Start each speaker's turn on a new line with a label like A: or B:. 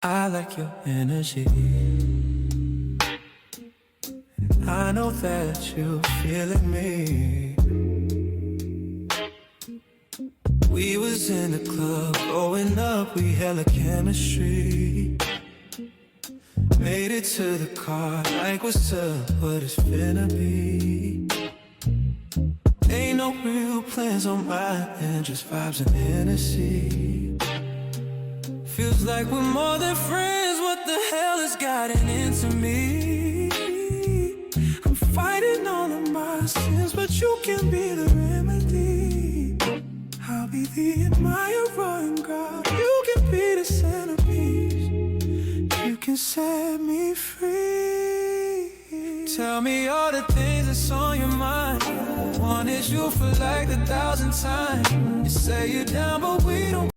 A: I like your energy. I know that you're feeling me. We was in the club, growing up, we hella chemistry. Made it to the car, like what's up, what it's finna be. Ain't no real plans on my end, just vibes and Hennessy. Feels like we're more than friends, what the hell has gotten into me? I'm fighting all of my sins, but you can be the remedy. I'll be the admirer and God, you can be the centerpiece. You can set me free. Tell me all the things that's on your mind. Wanted you for like 1,000 times. You say you're down, but we don't